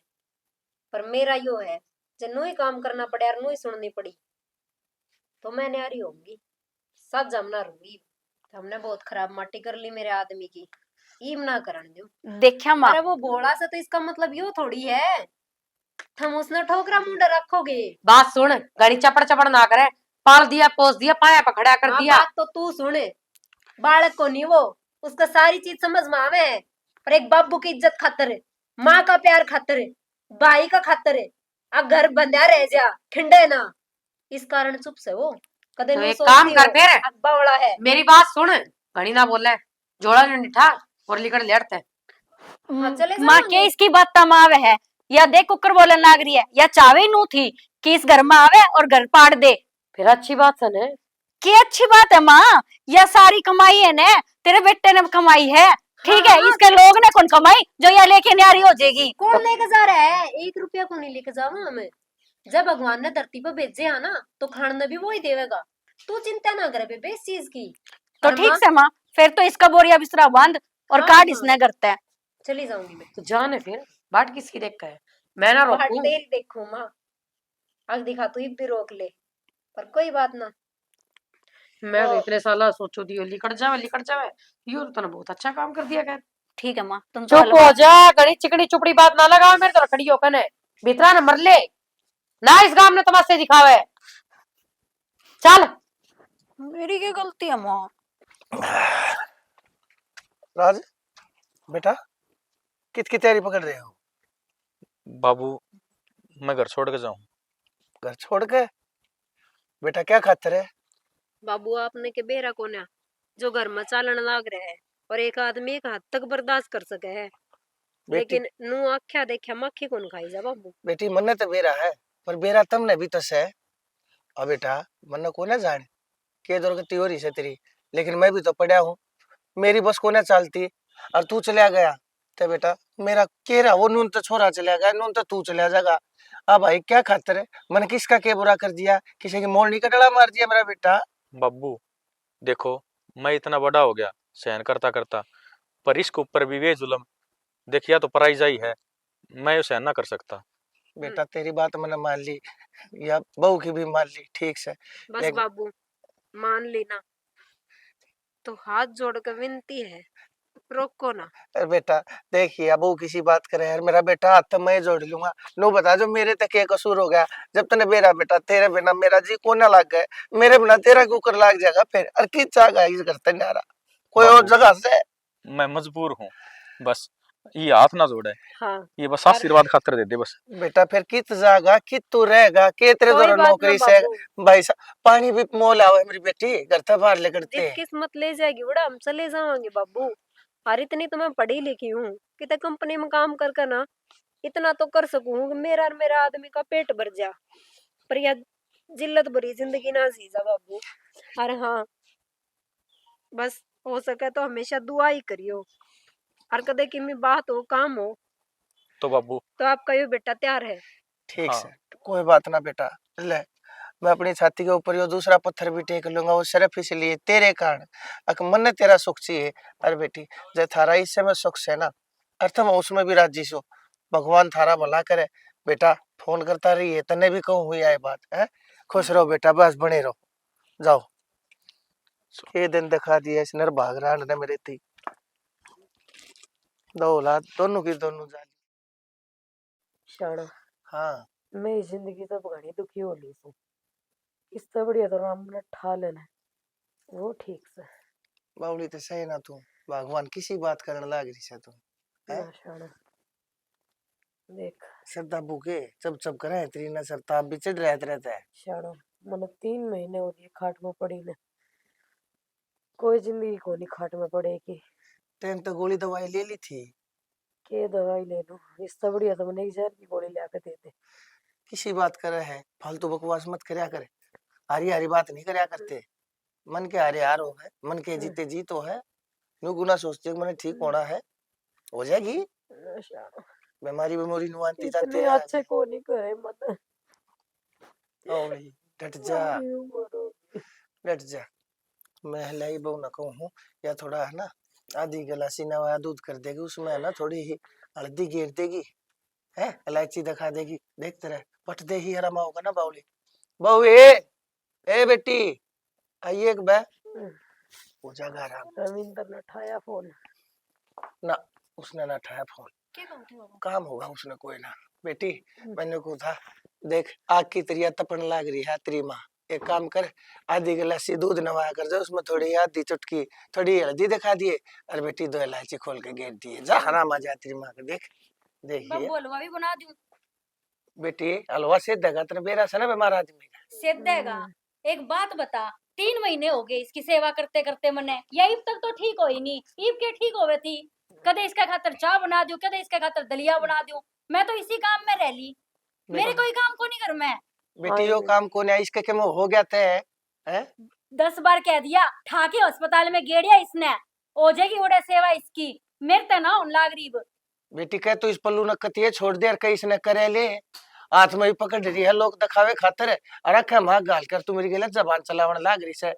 C: पर मेरा यो है, जब ही काम करना पड़े और ही सुननी पड़ी तो मैं न्यारी होंगी, साथ जमना रहूंगी। हमने बहुत खराब माटी कर ली मेरे आदमी की, ईम ना करन दो।
D: देखा माँ,
C: अरे वो भोला से तो इसका मतलब यो थोड़ी है हम उसने ठोकरा मुंडा रखोगे।
F: बात सुन, गाड़ी चपड़ चपड़ ना करे, पाल दिया पोस दिया पाया पकड़ा कर
C: हाँ
F: दिया।
C: बात तो तू सुने, बालक को नहीं वो, उसका सारी चीज समझ में आवे है, पर एक बाबू की इज्जत खातर है, माँ का प्यार खातर है, भाई का खातर है, अब घर बंधा रह जा खिंडे ना, इस कारण चुप से वो कदे
F: तो
C: नो
F: एक काम
C: सोचती
F: कर
C: हो,
F: फिर,
C: अब बावड़ा है।
F: मेरी बात सुन, घड़ी ना बोले, जोड़ा निठा और लिकड़ लेटते।
C: हाँ चले
D: माँ के
C: जाओगे।
D: इसकी बात तमावे है, या देख कुकर बोलने लाग रही है, या चावे नू थी कि इस घर में आवे और घर पाड़ दे।
F: फिर अच्छी बात सुन है।
D: की अच्छी बात है माँ, यह सारी कमाई है ने तेरे बेटे ने कमाई है, ठीक है।
C: हाँ,
D: इसके लोग ने कौन कमाई जो यह लेके न्यारी हो जाएगी?
C: कौन लेके जा रहा है? 1 रुपया को नहीं लेके जावा हमें, जब भगवान ने धरती पर भेजे है ना तो खाने भी वही देवेगा, तू चिंता ना करे बेबे इस चीज की।
D: तो
C: और
D: ठीक
C: माँ,
D: से माँ, फिर तो इसका बोरिया बिस्तरा बांध और
C: हाँ,
D: काट
C: हाँ,
D: इसने करते हैं।
C: चली जाऊंगी मैं।
F: तो जाने फिर, बाट किसकी देख का है, मैं ना
C: बाट
F: रोकूं।
C: तेरी देखू माँ, आग दिखा तू भी रोक ले, पर कोई बात ना।
F: मैं तो
C: ओ,
F: इतने साल सोचो दियो लिकड़ जावे, यो तो तूने बहुत अच्छा काम कर दिया। खैर
D: ठीक है माँ, तुम तो
F: चुप
D: हलवा
F: हो जा, घड़ी चिकनी चुपड़ी बात ना लगाओ मेरे तो खड़ी होकर ने भीतरा न मर ले ना, इस गांव ने तमाशे दिखावे। चल
D: मेरी क्या गलती है माँ?
B: राज बेटा, किसकी तैयारी पकड़ रहे हो?
E: बाबू मैं घर छोड़ के जाऊं?
B: घर छोड़ के? बेटा क्या खातर है?
C: बाबू आपने के बेरा कोन्या जो घर में चालन लाग रहा है और एक आदमी एक हद तक बर्दाश्त कर सके है,
B: बेटी
C: लेकिन नू आख्या देखा मक्खी कौन खाई जा बाबू।
B: बेटी मन्ने तो बेरा है, पर बेरा तुमने भी तो से। और बेटा मन्ने को ना जाने के दौर की त्योरी से तेरी, लेकिन मैं भी तो पढ़ा हूँ, मेरी बस को ना चलती। और तू चला गया तो बेटा मेरा केरा वो नून तो छोरा चला गया, नून तो तू चला जाएगा। अब भाई क्या खातर है? मैंने किसका क्या बुरा कर दिया? किसी की मोरनी का डला मार दिया मेरा बेटा?
E: बब्बू देखो, मैं इतना बड़ा हो गया सहन करता करता, पर इसके ऊपर भी वे जुल्म देखिया तो पराइजाई है, मैं ये सहन ना कर सकता।
B: बेटा तेरी बात मैंने मान ली, या बहू की भी मान ली, ठीक से।
C: बस
B: लेकिन
C: बाबू मान लेना, तो हाथ जोड़ कर विनती है, रोको ना।
B: अरे बेटा देखिए, अब वो किसी बात करे यार, मेरा बेटा हाथ तो मैं जोड़ लूंगा। नो बता जो मेरे तक क्या कसूर हो गया? जब तने मेरा बेटा तेरे बिना मेरा जी को ना लग गए, मेरे बिना तेरा कुकर लाग जाएगा फिर। अरे की चाह इस करते नहीं आ रहा कोई और
E: बाबू
B: जगह से।
E: मैं मजबूर हूँ, बस ये हाथ ना जोड़े,
C: हाँ
E: ये बस
C: और
E: आशीर्वाद खातिर दे दे बस।
B: बेटा फिर कित जाएगा, कित तू रहेगा, के तेरे
C: कोई
B: द्वारा
C: बात ना
B: नौकरी से?
C: बाबू,
B: भाई साहब पानी भी मोल आवे मेरी बेटी, घर से बाहर ले करते।
C: जित किस्मत ले जाएगी बड़ा हम चले जाएंगे बाबू। और इतनी तो मैं पढ़ी लिखी हूँ कि तो कंपनी में काम कर ना इतना तो कर सकूं कि मेरा और मेरा आदमी का पेट भर जा, पर यह जिल्लत भरी जिंदगी ना जी जा बाबू। और हाँ, बस हो सके तो हमेशा दुआ ही करियो, और कदे की में बात हो काम हो
E: तो बाबू
C: तो आपका ये बेटा तैयार है।
B: ठीक
E: हाँ,
B: से, कोई बात ना बेटा। ले मैं अपनी छाती के ऊपर यो दूसरा पत्थर भी टेक लूंगा, वो सिर्फ इसलिए तेरे कारण। अक मन ने तेरा सुख चाहिए। अरे बेटी जब थारा इससे में सुख से ना, अर्थ में उसमें भी राजी सो। भगवान थारा भला करे। बेटा फोन करता रही है, तने भी कहूँ हुई आए बात है। खुश रहो बेटा, बस बने रहो। जाओ, ये दिन दिखा दिया इस निर्भाग रांड ने मेरे थी। दो औलाद दोनों की दोनों जाली।
F: शाना
B: हाँ
F: मैं जिंदगी तो घनी दुखी हो ली हूँ, इससे बढ़िया तो राम ने ठा लेना वो ठीक से।
B: बावली तो सही ना तू, भगवान किसी बात करने लाग रही से तू है।
F: ना शाना देख,
B: श्रद्धा बुके चप चप करे, तेरी नजर ताप भी चढ़ रहता है।
F: शाना मैंने 3 महीने हो गए खाट में पड़ी ने, कोई जिंदगी को नहीं खाट में पड़ेगी।
B: तेन तो गोली दवाई ले ली थी।
F: के दवाई ले लूं, इससे बढ़िया तो मैंने एक जहर की गोली ला के दे दे।
B: किसी बात करे है, फालतू बकवास मत करया करे। हारी हारी बात नहीं करया करते। मन के हारे हार हो है, मन के जीते जीत हो है। नु गुना सोचते मैंने ठीक होना है, हो जाएगी।
F: ना शाना
B: बीमारी बीमारी नु आती जाती
F: इतने
B: है।
F: अच्छे को नहीं करे मन,
B: ओली डट जा,
F: सारी उम्र हो गई।
B: डट जा। मैं हलाई बहु न कहूँ, या थोड़ा है ना आधी गिलासी नवा दूध कर देगी, उसमें है ना थोड़ी ही हल्दी गिर देगी है, इलायची दिखा देगी, देखते रहे पट दे ही हरामा होगा ना बाउली। बहू ए बेटी आइए एक बे, हो जाएगा आराम।
F: रविंदर ने उठाया फोन।
B: ना उसने ना उठाया फोन, काम होगा उसने कोई ना। बेटी मैंने को था, देख आग की तरिया तपन लाग रही है तेरी माँ, एक काम कर, आधी गिलासी दूध नवाया कर जा, उसमें थोड़ी आधी चुटकी थोड़ी हल्दी दिखा दिए, और बेटी 2 इलायची खोल के गेर दिए, जा हराम आ जा तेरी माँ को। देख देखिए
D: बब्बू हलवा भी बना दूं?
B: बेटी हलवा से देगा तेरे बेरा से ना बीमार आदमी का।
D: सेध देगा। एक बात बता, 3 महीने हो गए इसकी सेवा करते करते मने, या ईब तक तो ठीक हो ही नहीं। ईब के ठीक होवे थी, कदे इसके खातर चाय बना दूं, कदे इसके खातर दलिया बना दूं। मैं तो इसी काम में रह ली, मेरे कोई काम को नहीं कर मैं।
B: बेटी यो काम को नहीं, इसके क्या हो गया थे हैं?
D: 10 बार कह दिया, ठाके अस्पताल में गेड़िया इसने, हो जाएगी उड़े सेवा इसकी। मेरे ते ना उन लाग रही।
B: बेटी कह तू इस पल्लू न कतिये छोड़ दे, और कहीं इसने करे ले हाथ में ही पकड़ रही है, लोग दिखावे खातर है। और अखे मां गाल कर तू मेरी गलत जबान चलावन लाग रही से,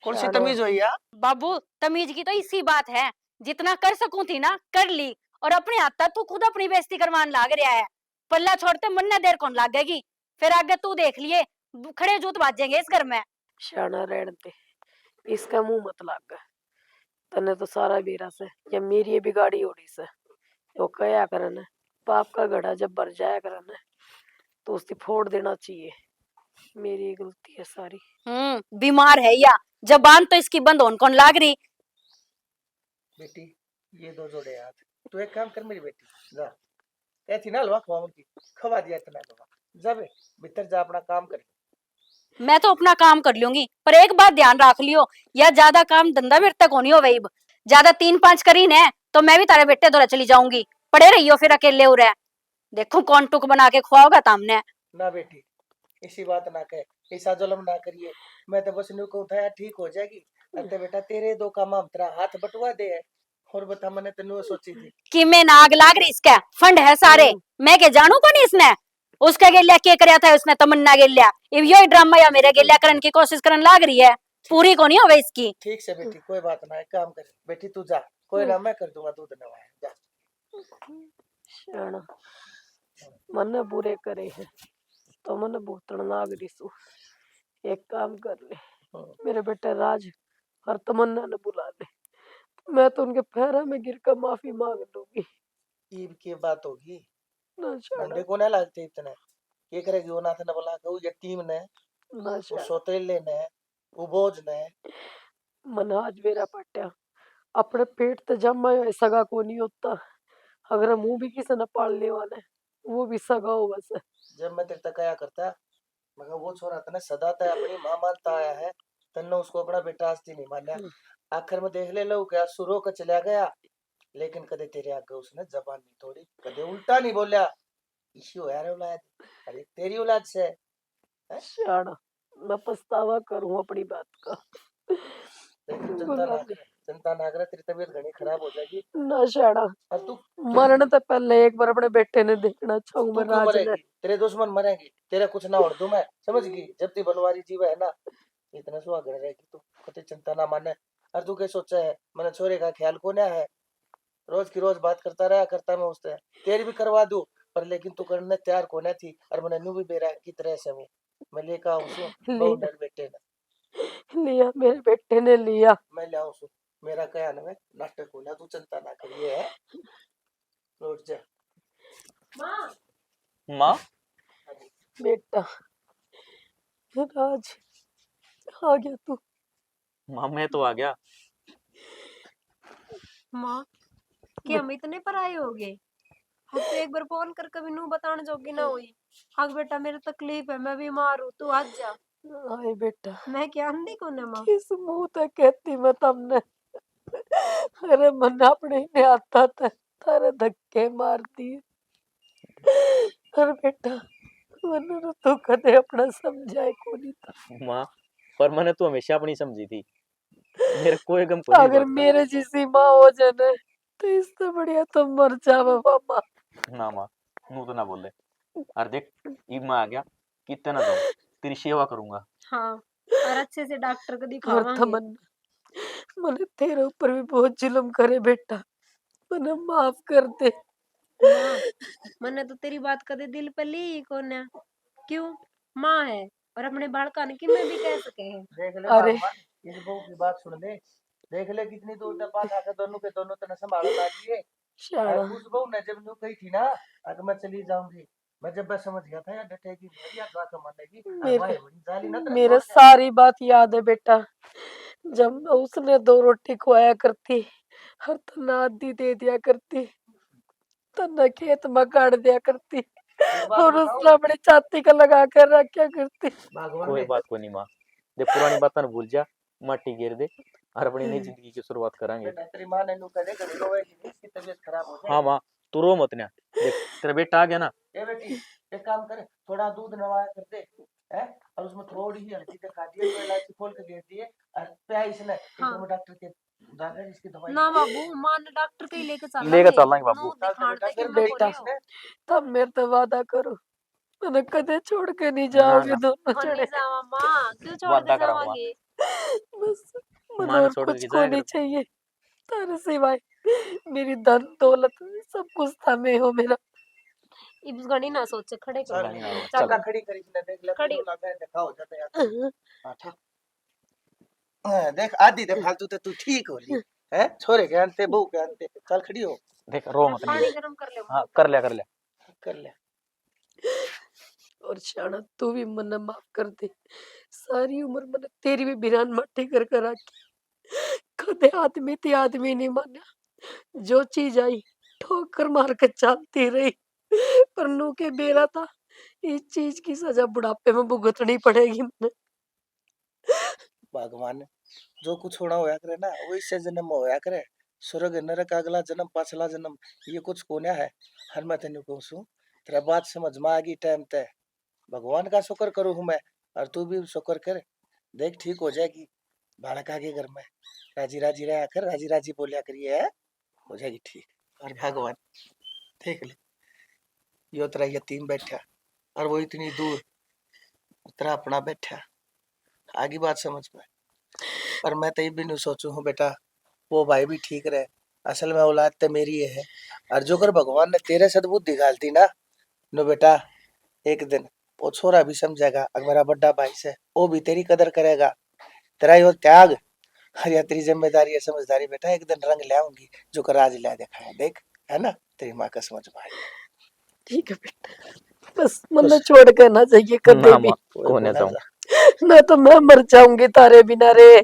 B: कौन सी तमीज हुई यार?
D: बाबू तमीज की तो इसी बात है, जितना कर सकूं थी ना कर ली, और अपने हाथ तक तू खुद अपनी बेइज्जती करवान लाग रहा है। पल्ला छोड़ते मन ने देर कौन लागेगी, फिर आगे तू देख लिए खड़े जूत बाजेंगे इस घर में।
F: शाना रहने दे, इसका मुंह मत लाग। तने तो सारा बेरा से या मेरी बिगाड़ी ओड़ी से वो कया करन है, पाप का घड़ा जब भर जाया करन है तो उसकी फोड़ देना चाहिए। मेरी गलती है सारी।
D: बीमार है या जबान तो इसकी बंद होन कौन लाग रही।
B: बेटी ये 2 जोड़े हाथ, तू एक काम कर मेरी बेटी, जा ऐसी ना हलवा खवा की, खवा दिया इतना हलवा, जा बे भीतर जा अपना काम कर।
D: मैं तो अपना काम कर लूंगी, पर एक बात ध्यान रख लियो, या ज्यादा काम धंधा मेरे तक होनी हो वही ज्यादा 3-5 करी ने तो मैं भी तारे बेटे द्वारा चली जाऊंगी, पड़े रहियो फिर अकेले उरे। देखो कौन टुक बना के खुआओगा तामने।
B: ना बेटी, इसी बात ना कहे, ऐसा जुल्म ना करिए। मैं तो बस न्यू को था ठीक हो जाएगी। अते बेटा तेरे दो काम हम तेरा हाथ बटवा दे है। और बता, मैंने तेनू सोची थी
D: कि मैं नाग लाग रही इसका फंड है सारे, मैं के जानू को नहीं इसने उसका गेलिया के करया था उसने तमन्ना गेलिया, अब यो ड्रामा या मेरे गेलिया करने की कोशिश करने लाग रही है, पूरी को नहीं होवे इसकी।
B: ठीक से बेटी, कोई बात ना है, काम कर बेटी, तू जा, कोई ना, मैं कर दूंगा दूध नवाया, जा।
F: शाना मन बुरे करे है तो मन भूतण नाग दिसू। एक काम कर ले, मेरे बेटे राज और तमन्ना ने बुला ले, मैं तो उनके पैरों में गिर कर माफी मांग लूंगी।
B: ईब की बात होगी,
F: ना शाना,
B: मंडे को ना लगते इतने, ये करेगी वो नाथ ने बुला के, वो यतीम ने,
F: ना
B: वो
F: शाना,
B: सोतेले ने, वो बोझ ने।
F: मन आज मेरा पट्या अपने पेट ते जमा हुआ सगा को नहीं होता, अगर मुंह भी किसी ने पाल ले वाले वो भी सगा हो बस।
B: जब मैं तेरे तक आया करता, मगर वो छोरा तने सदा तय अपनी मां मानता आया है, तन्ने उसको अपना बेटा आस्ती नहीं माना। आखिर में देख ले लो क्या सुरो का चला गया, लेकिन कदे तेरे आगे उसने जबान नहीं तोड़ी, कदे उल्टा नहीं बोला। इसी हो यार औलाद, अरे तेरी औलाद से है।
F: शाना, मैं पछतावा करूं अपनी बात का।
B: देख तू चिंता
F: बुला
B: ना
F: ले।
B: कर, चिंता ना कर, तेरी तबीयत घनी खराब हो जाएगी।
F: ना शाना,
B: और तू
F: मरने तो पहले एक बार अपने बेटे ने देखना चाहूं
B: तू
F: मैं
B: क्यों
F: राज ने।
B: मरेगी, तेरे दुश्मन मरेंगे, तेरा कुछ ना उड़ दूं मैं, समझ गई। जब ती बनवारी जीव है ना, इतना सुहागन रहेगी तू, कते चिंता ना माने। और तू क्या सोचा है, मैंने छोरे का ख्याल को ना है, रोज की रोज बात करता रहा करता मैं उससे, तेरी भी करवा दूं, पर लेकिन तू करने तैयार को ना थी, और मैंने न्यू भी बेरा की तरह से वो मैं लेकर आऊं सु बहु
F: लिया,
B: नर बेटे ने,
F: लिया मेरे बेटे ने लिया।
B: मैं ले आऊं सु, मेरा क्या ना मैं नाटक हो ना, तू चिंता ना करिए है, लौट जा।
E: माँ
F: बेटा राज आ गया तू।
E: माँ मैं तो आ गया।
C: माँ कि हम इतने पराये हो गए, हम तो एक बार फोन कर कभी नू बताने जोगी ना हुई। हाँ बेटा मेरे तकलीफ है, मैं बीमार हूँ, तू आज जा।
F: आए बेटा,
C: मैं क्या अंधी कौन है माँ।
F: किस मुंह तक कहती मैं तमने, अरे मन अपने ही नहीं आता था, थारे धक्के मार दिए। अरे बेटा, मैंने तो तू कदे अपना समझाए को नहीं था।
E: माँ पर मैंने तो हमेशा अपनी समझी थी, मेरे कोई गम को नहीं
F: अगर
E: बात का।
F: मेरे जैसी माँ हो जाए तो इससे बढ़िया तो मर जावे बाबा।
E: ना माँ नू तो ना बोले, और देख ई मैं आ गया, कितना ना जाऊं, तेरी सेवा करूंगा।
C: हाँ और अच्छे से डॉक्टर को
F: और
C: दिखावांगे।
F: तमन्ना, मैंने तेरे ऊपर भी बहुत जुल्म करे बेटा, मैंने माफ कर दे।
C: माँ मैंने तो तेरी बात कदे दिल पे ली ही कौन है, क्यों माँ है और अपने बालका ने कि मैं भी कह सके है।
B: देख ले
F: अरे
B: भगवान, इस बहू की बात सुन ले, देख ले कितनी दूर तक बात आकर दोनों के दोनों तरह संभाल लागी है।
F: शाना,
B: उस बहू ने जब न्यू कही थी ना, अगर मैं चली जाऊंगी, मैं जब मैं समझ गया था यार डटेगी बढ़िया गा मानेगी,
F: मेरे
B: बड़ी जाली ना तेरे
F: मेरे
B: छोड़ के।
F: सारी बात याद है बेटा, जब उसने 2 रोटी खुआया करती, हर तना आधी दे दिया करती, तना खेत में गाड़ दिया करती,
B: एक बात
F: और
B: बताओ
F: उसने अपनी छाती का लगा कर रखा करती।
B: भगवान
E: कोई
B: ने,
E: बात को नहीं माँ, देख पुरानी बात ना भूल जा, माटी गिर दे और अपनी नई जिंदगी की शुरुआत करेंगे।
B: बेटा तेरी माँ ने न्यू कहे घड़ी रोएगी नहीं, इसकी तबीयत खराब हो
E: हाँ
B: जाएगी।
E: माँ तू रो मत ना, देख तेरा बेटा आ गया ना।
B: ए बेटी, एक काम कर, थोड़ा दूध नवाया कर दे, है, और उसमें थोड़ी ही हल्दी दिखा दिए, तो इलायची खोल के दे दिए, और प्याज इसने
C: हाँ।
B: में डॉक्टर के जाकर इसकी दवाई
C: ना
B: दे।
C: बाबू माँ ने डॉक्टर के ही लेके
E: लेके
C: चलेंगे,
E: चलेंगे बाबू।
C: नू दिखाण
B: बेटा
C: तक
B: फिर
C: मैं
F: बेटा,
C: बोली हूँ।
F: तब मेरे तो वादा करो, मैंने कदे छोड़ के नहीं
E: ना
F: जाओगे
E: ना
F: दोनों
C: हाँ
F: जने।
C: नहीं जावा माँ, क्यों छोड़ के
E: वादा करा माँ,
C: जावांगे।
F: बस मन
E: माँ ने
F: और
E: छोड़
F: कुछ
E: के
F: को
E: जाएगा
F: नहीं
E: तो।
F: चाहिए तारे सिवाय, मेरी धन दौलत सब कुछ था मैं हो मेरा।
C: इस घड़ी ना सोचे, खड़े कर
B: चल
E: नहीं, नहीं,
C: चल
B: चक्का खड़ी करी इसने, देख ले
C: खड़ी।
B: तो लगा है, देखा हो जाता है यार। हाँ, ठीक। हाँ, देख आधी दे फालतू ते तू ठीक हो ली है, छोरे के अंते बहू के अंते, चल खड़ी हो,
E: देख रो मत
C: पानी
E: नहीं।
C: गरम कर ले
E: हाँ कर लिया कर लिया।
B: कर ले।
F: और शाना तू भी मन माफ कर दे, सारी उम्र मैंने तेरी भी बिरान मट्टी कर कर रखी, कदे आदमी थी आदमी नहीं माना, जो चीज आई ठोकर मार के चलती रही, पर नू के बेरा था इस चीज की सजा बुढ़ापे में भुगतनी पड़ेगी मुझे।
B: भगवान जो कुछ होना होया करे ना वो इससे जन्म में होया करे। स्वर्ग नरक अगला जन्म पाछला जन्म ये कुछ कोन्या है। हर मैं तेन कहूँ सु तेरा बात समझ में आ गई टाइम तय। भगवान का शुक्र करूँ हूँ मैं और तू भी शुक्र कर। देख ठीक हो जाएगी। बालक आगे घर में राजी राजी रहा कर, राजी राजी बोलिया करिए है, हो जाएगी ठीक। और भगवान देख ले यो तेरा यतीम बैठा और वो इतनी दूर तेरा अपना बैठा। आगे बात समझ में। पर मैं तो ये भी नहीं सोचू हूँ बेटा वो भाई भी ठीक रहे। असल में औलाद तो मेरी है और जो कर भगवान ने तेरे सद्बुद्धि घालती ना नो बेटा एक दिन वो छोरा भी समझेगा और मेरा बड़ा भाई से वो भी तेरी कदर करेगा। तेरा यो त्याग और या तेरी जिम्मेदारी है समझदारी बेटा एक दिन रंग ले आऊंगी जो कर आज ले देखा है। देख है ना तेरी माँ का समझ में आएगी।
F: ठीक है बेटा, बस मन छोड़ के ना जाइए कभी
E: ना
F: भी,
E: माँ कोने जाऊं।
F: ना तो मैं मर जाऊंगी तारे बिना रे।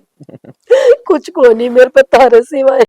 F: कुछ को नहीं मेरे पे तारे सिवाय।